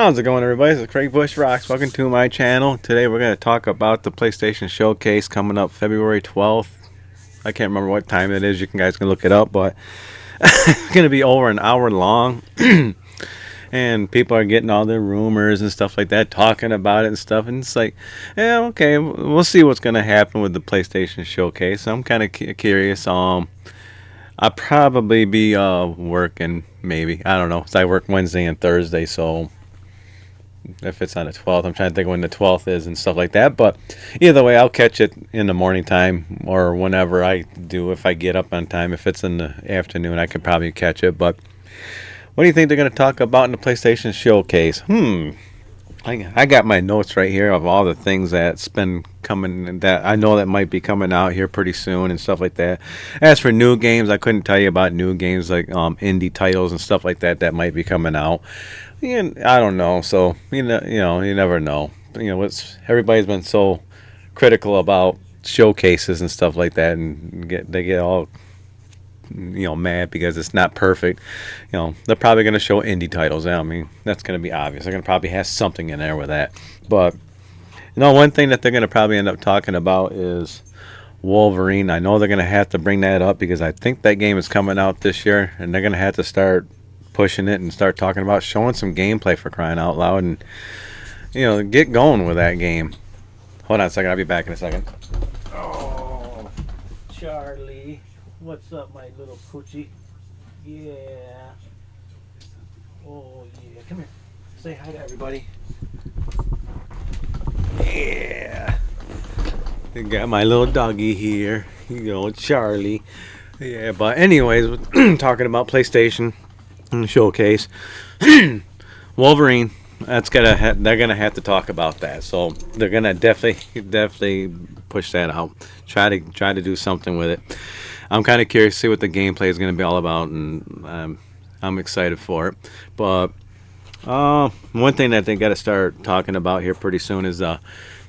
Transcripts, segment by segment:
How's it going, everybody? It's Craig Bush Rocks. Welcome to my channel. Today we're going to talk about the PlayStation Showcase coming up February 12th. I can't remember what time it is. You guys can look it up, but it's going to be over an hour long. And people are getting all their rumors and stuff like that, talking about it and stuff. And it's like, yeah, okay, we'll see what's going to happen with the PlayStation Showcase. I'm kind of curious. I'll probably be working, maybe. I don't know. So I work Wednesday and Thursday, so if it's on the 12th, I'm trying to think when the 12th is and stuff like that. But either way, I'll catch it in the morning time or whenever I do, if I get up on time. If it's in the afternoon, I could probably catch it. But what do you think they're going to talk about in the PlayStation Showcase? I got my notes right here of all the things that's been coming, that I know that might be coming out here pretty soon and stuff like that. As for new games, I couldn't tell you about new games like indie titles and stuff like that that might be coming out. And I don't know. So you never know. Everybody's been so critical about showcases and stuff like that, and they get all mad because it's not perfect. They're probably going to show indie titles. I mean, that's going to be obvious. They're going to probably have something in there with that. But one thing that they're going to probably end up talking about is Wolverine. I know they're going to have to bring that up because I think that game is coming out this year, and they're going to have to start pushing it and start talking about showing some gameplay, for crying out loud, and get going with that game. Hold on a second. I'll be back in a second. Oh, Charlie. What's up, my little poochie? Yeah. Oh, yeah. Come here. Say hi to everybody. Yeah. I got my little doggy here. Charlie. Yeah, but anyways, talking about PlayStation Showcase. Wolverine. They're gonna have to talk about that. So they're gonna definitely push that out. Try to do something with it. I'm kind of curious to see what the gameplay is going to be all about, and I'm excited for it. But one thing that they got to start talking about here pretty soon is the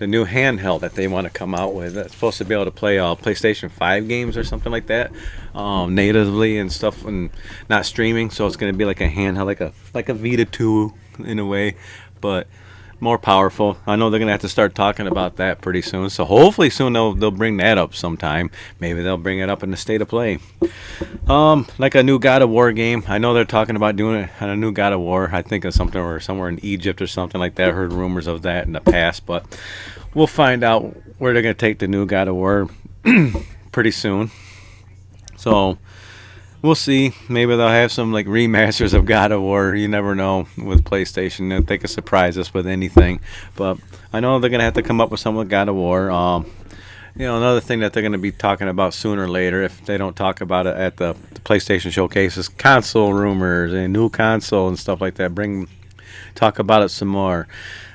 new handheld that they want to come out with. It's supposed to be able to play PlayStation 5 games or something like that, natively and stuff, and not streaming. So it's going to be like a handheld, like a Vita 2 in a way, but more powerful. I know they're gonna have to start talking about that pretty soon. So hopefully soon they'll bring that up sometime. Maybe they'll bring it up in the state of play. Like a new God of War game. I know they're talking about doing it on a new God of War. I think of something or somewhere in Egypt or something like that. I heard rumors of that in the past, but we'll find out where they're gonna take the new God of War pretty soon. So we'll see. Maybe they'll have some like remasters of God of War. You never know with PlayStation. They could surprise us with anything. But I know they're gonna have to come up with something with God of War. Another thing that they're gonna be talking about sooner or later, if they don't talk about it at the PlayStation Showcase, is console rumors and new console and stuff like that. Talk about it some more.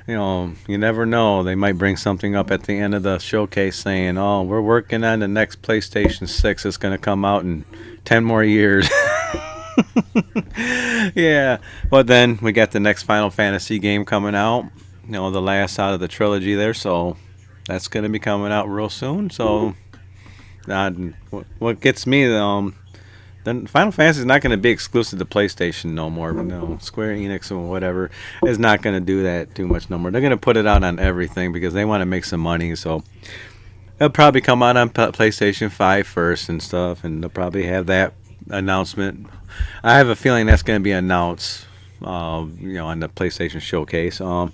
You never know. They might bring something up at the end of the showcase saying, "Oh, we're working on the next PlayStation 6. It's going to come out in 10 more years." Yeah. But then we got the next Final Fantasy game coming out. The last out of the trilogy there. So that's going to be coming out real soon. So what gets me, then Final Fantasy is not going to be exclusive to PlayStation no more. No, Square Enix or whatever is not going to do that too much no more. They're going to put it out on everything because they want to make some money. So it'll probably come out on PlayStation 5 first and stuff, and they'll probably have that announcement. I have a feeling that's going to be announced, on the PlayStation Showcase. They're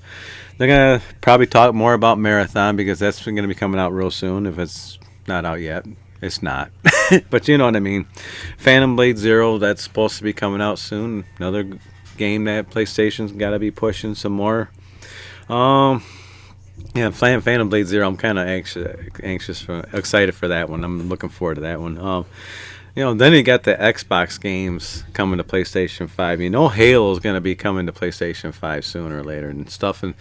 going to probably talk more about Marathon because that's going to be coming out real soon. If it's not out yet. It's not. But you know what I mean. Phantom Blade Zero, that's supposed to be coming out soon. Another game that PlayStation's got to be pushing some more. Yeah, Phantom Blade Zero, I'm kind of excited for that one. I'm looking forward to that one. Then you got the Xbox games coming to PlayStation 5. Halo's going to be coming to PlayStation 5 sooner or later and stuff. And,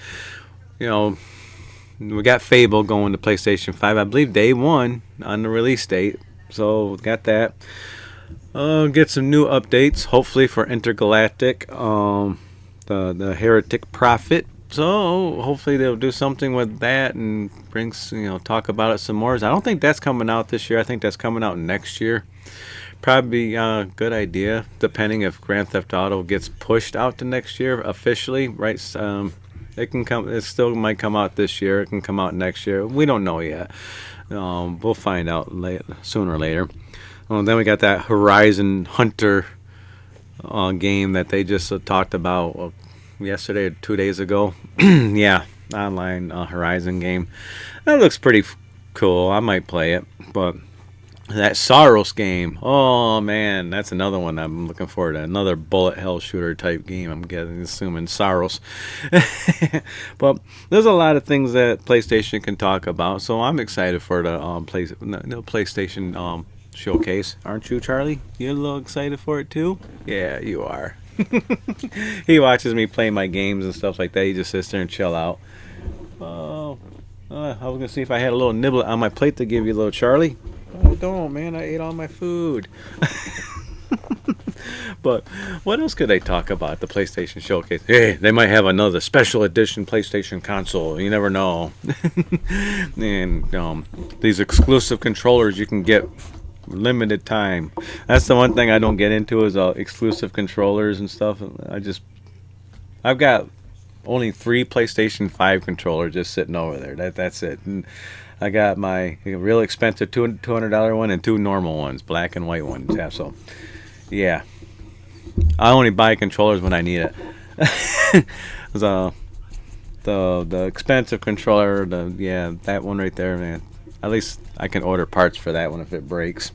we got Fable going to PlayStation 5, I believe day one on the release date. So we got that. Get some new updates, hopefully for Intergalactic, the Heretic Prophet. So hopefully they'll do something with that and talk about it some more. I don't think that's coming out this year. I think that's coming out next year. Probably a good idea, depending if Grand Theft Auto gets pushed out to next year officially, right? It can come. It still might come out this year. It can come out next year. We don't know yet. We'll find out sooner or later. Then we got that Horizon Hunter game that they just talked about yesterday or 2 days ago. Yeah, online Horizon game. That looks pretty cool. I might play it, but that Saros game. Oh man, that's another one I'm looking forward to. Another bullet hell shooter type game. I'm assuming Saros. But there's a lot of things that PlayStation can talk about, so I'm excited for the PlayStation showcase. Aren't you, Charlie? You a little excited for it too? Yeah, you are. He watches me play my games and stuff like that. He just sits there and chill out. Oh, I was gonna see if I had a little nibble on my plate to give you, little Charlie. I don't, man. I ate all my food. But what else could they talk about? The PlayStation Showcase. Hey, they might have another special edition PlayStation console. You never know. And these exclusive controllers you can get limited time. That's the one thing I don't get into is exclusive controllers and stuff. I've got only 3 PlayStation 5 controllers just sitting over there. That's it. And I got my real expensive $200 one and 2 normal ones, black and white ones. Yeah, so yeah, I only buy controllers when I need it. The expensive controller, that one right there, man. At least I can order parts for that one if it breaks.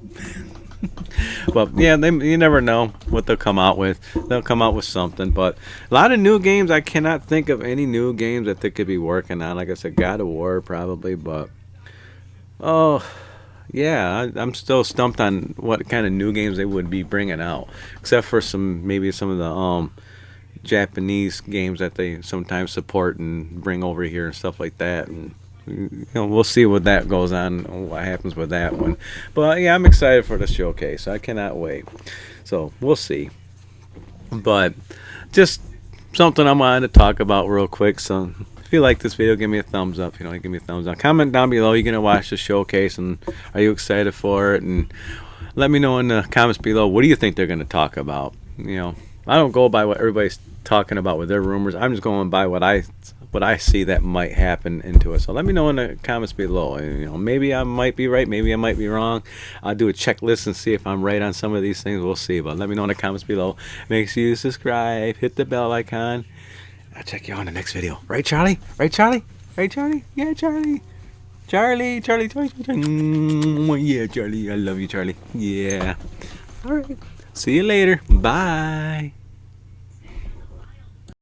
But yeah, you never know what they'll come out with. They'll come out with something. But a lot of new games. I cannot think of any new games that they could be working on. Like I said, God of War probably. But oh yeah, I'm still stumped on what kind of new games they would be bringing out. Except for maybe some of the Japanese games that they sometimes support and bring over here and stuff like that. And we'll see what that goes on, what happens with that one. But yeah, I'm excited for the showcase. I cannot wait. So we'll see. But just something I wanted to talk about real quick. So if you like this video, give me a thumbs up. If you don't, give me a thumbs up. Comment down below. You're gonna watch the showcase, and are you excited for it? And let me know in the comments below. What do you think they're gonna talk about? I don't go by what everybody's talking about with their rumors. I'm just going by what I see that might happen into it. So let me know in the comments below. Maybe I might be right, maybe I might be wrong. I'll do a checklist and see if I'm right on some of these things. We'll see. But let me know in the comments below. Make sure you subscribe, hit the bell icon. I'll check you out in the next video. Right, Charlie? Right, Charlie? Right, Charlie? Yeah, Charlie. Charlie. Yeah, Charlie. I love you, Charlie. Yeah. All right. See you later. Bye.